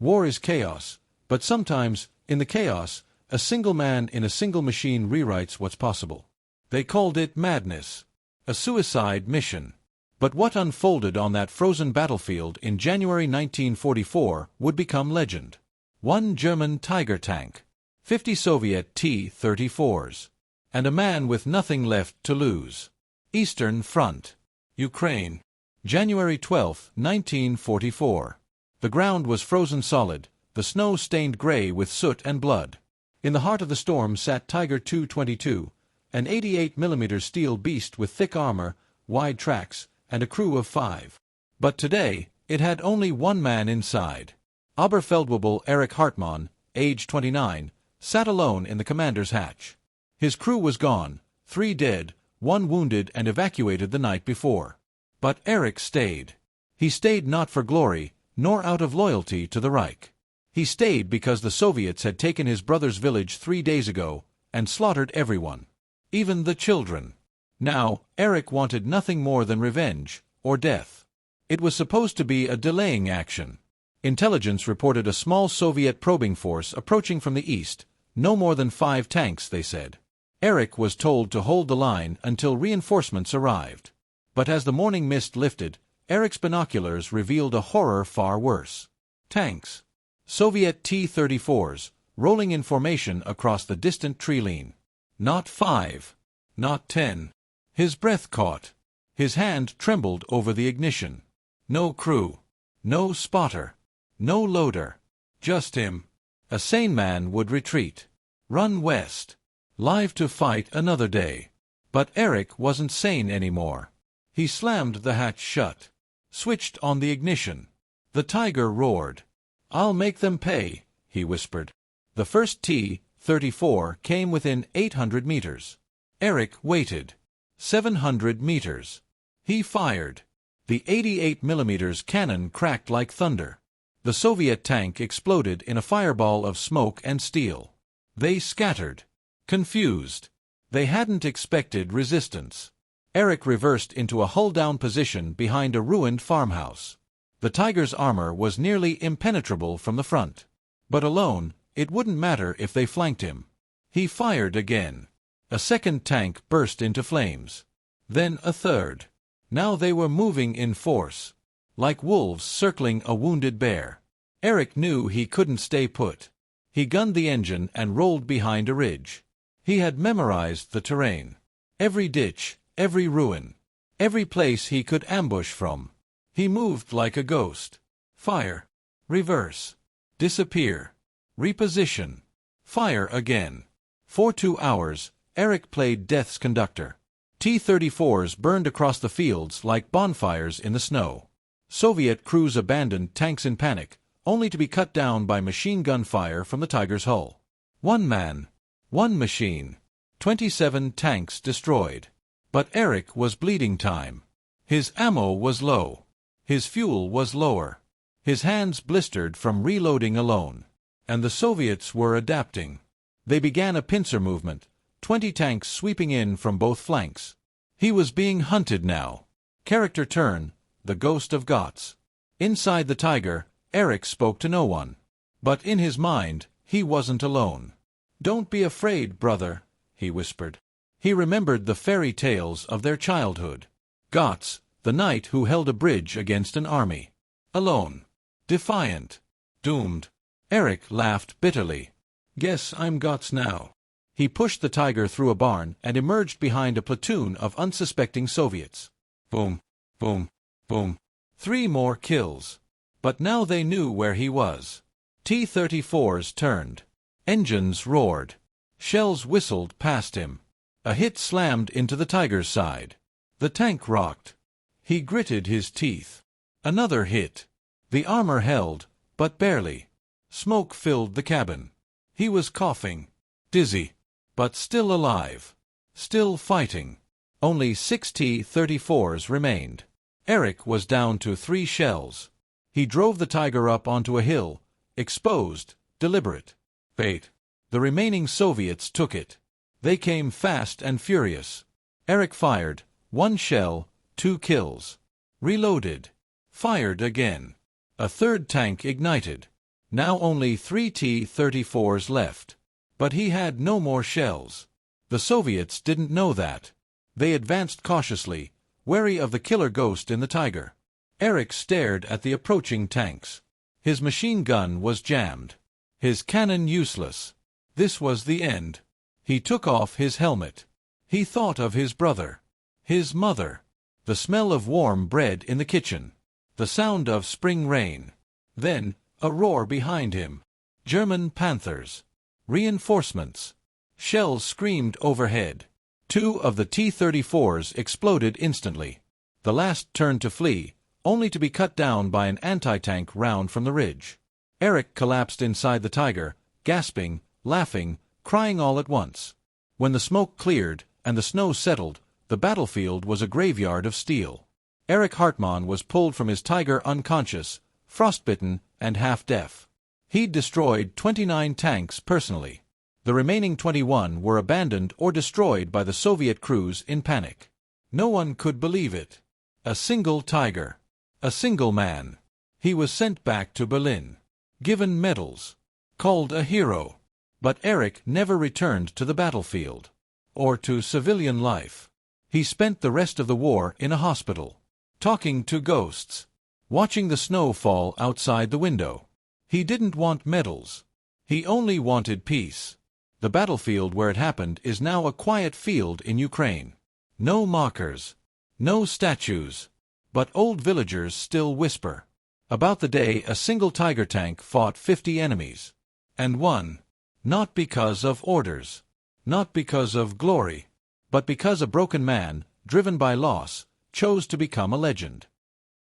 War is chaos, but sometimes, in the chaos, a single man in a single machine rewrites what's possible. They called it madness. A suicide mission. But what unfolded on that frozen battlefield in January 1944 would become legend. 1 German Tiger tank, 50 Soviet T-34s, and a man with nothing left to lose. Eastern Front, Ukraine, January 12, 1944. The ground was frozen solid, the snow stained gray with soot and blood. In the heart of the storm sat Tiger Tu-22, an 88mm steel beast with thick armor, wide tracks, and a crew of 5. But today, it had only one man inside. Oberfeldwebel Erik Hartmann, age 29, sat alone in the commander's hatch. His crew was gone, 3 dead, 1 wounded and evacuated the night before. But Erik stayed. He stayed not for glory, nor out of loyalty to the Reich. He stayed because the Soviets had taken his brother's village 3 days ago, and slaughtered everyone. Even the children. Now, Erik wanted nothing more than revenge, or death. It was supposed to be a delaying action. Intelligence reported a small Soviet probing force approaching from the east, no more than 5 tanks, they said. Erik was told to hold the line until reinforcements arrived. But as the morning mist lifted, Erik's binoculars revealed a horror far worse. Tanks. Soviet T-34s, rolling in formation across the distant tree line. Not 5. Not 10. His breath caught. His hand trembled over the ignition. No crew. No spotter. No loader. Just him. A sane man would retreat. Run west. Live to fight another day. But Erik wasn't sane anymore. He slammed the hatch shut. Switched on the ignition. The Tiger roared. "I'll make them pay," he whispered. The first T-34 came within 800 meters. Erik waited. 700 meters. He fired. The 88mm cannon cracked like thunder. The Soviet tank exploded in a fireball of smoke and steel. They scattered. Confused. They hadn't expected resistance. Erik reversed into a hull-down position behind a ruined farmhouse. The Tiger's armor was nearly impenetrable from the front. But alone, it wouldn't matter if they flanked him. He fired again. A second tank burst into flames. Then a third. Now they were moving in force. Like wolves circling a wounded bear. Erik knew he couldn't stay put. He gunned the engine and rolled behind a ridge. He had memorized the terrain. Every ditch, every ruin, every place he could ambush from. He moved like a ghost. Fire. Reverse. Disappear. Reposition. Fire again. For 2 hours, Erik played death's conductor. T-34s burned across the fields like bonfires in the snow. Soviet crews abandoned tanks in panic, only to be cut down by machine gun fire from the Tiger's hull. 1 man. 1 machine. 27 tanks destroyed. But Erik was bleeding time. His ammo was low. His fuel was lower. His hands blistered from reloading alone. And the Soviets were adapting. They began a pincer movement, 20 tanks sweeping in from both flanks. He was being hunted now. Character turn, the ghost of Gotz. Inside the Tiger, Erik spoke to no one. But in his mind, he wasn't alone. "Don't be afraid, brother," he whispered. He remembered the fairy tales of their childhood. Gotz, the knight who held a bridge against an army. Alone. Defiant. Doomed. Erik laughed bitterly. "Guess I'm Gotz now." He pushed the Tiger through a barn and emerged behind a platoon of unsuspecting Soviets. Boom, boom, boom. 3 more kills. But now they knew where he was. T-34s turned. Engines roared. Shells whistled past him. A hit slammed into the Tiger's side. The tank rocked. He gritted his teeth. Another hit. The armor held, but barely. Smoke filled the cabin. He was coughing. Dizzy. But still alive. Still fighting. Only 6 T-34s remained. Erik was down to 3 shells. He drove the Tiger up onto a hill, exposed, deliberate. Fate. The remaining Soviets took it. They came fast and furious. Erik fired. 1 shell, 2 kills. Reloaded. Fired again. A third tank ignited. Now only 3 T-34s left. But he had no more shells. The Soviets didn't know that. They advanced cautiously, wary of the killer ghost in the Tiger. Erik stared at the approaching tanks. His machine gun was jammed. His cannon useless. This was the end. He took off his helmet. He thought of his brother. His mother. The smell of warm bread in the kitchen. The sound of spring rain. Then, a roar behind him. German Panthers. Reinforcements. Shells screamed overhead. 2 of the T-34s exploded instantly. The last turned to flee, only to be cut down by an anti-tank round from the ridge. Erik collapsed inside the Tiger, gasping, laughing, crying all at once. When the smoke cleared and the snow settled, the battlefield was a graveyard of steel. Erik Hartmann was pulled from his Tiger unconscious, frostbitten, and half-deaf. He'd destroyed 29 tanks personally. The remaining 21 were abandoned or destroyed by the Soviet crews in panic. No one could believe it. A single Tiger. A single man. He was sent back to Berlin. Given medals. Called a hero. But Erik never returned to the battlefield. Or to civilian life. He spent the rest of the war in a hospital. Talking to ghosts. Watching the snow fall outside the window. He didn't want medals. He only wanted peace. The battlefield where it happened is now a quiet field in Ukraine. No markers. No statues. But old villagers still whisper. About the day a single Tiger tank fought 50 enemies. And won. Not because of orders. Not because of glory. But because a broken man, driven by loss, chose to become a legend.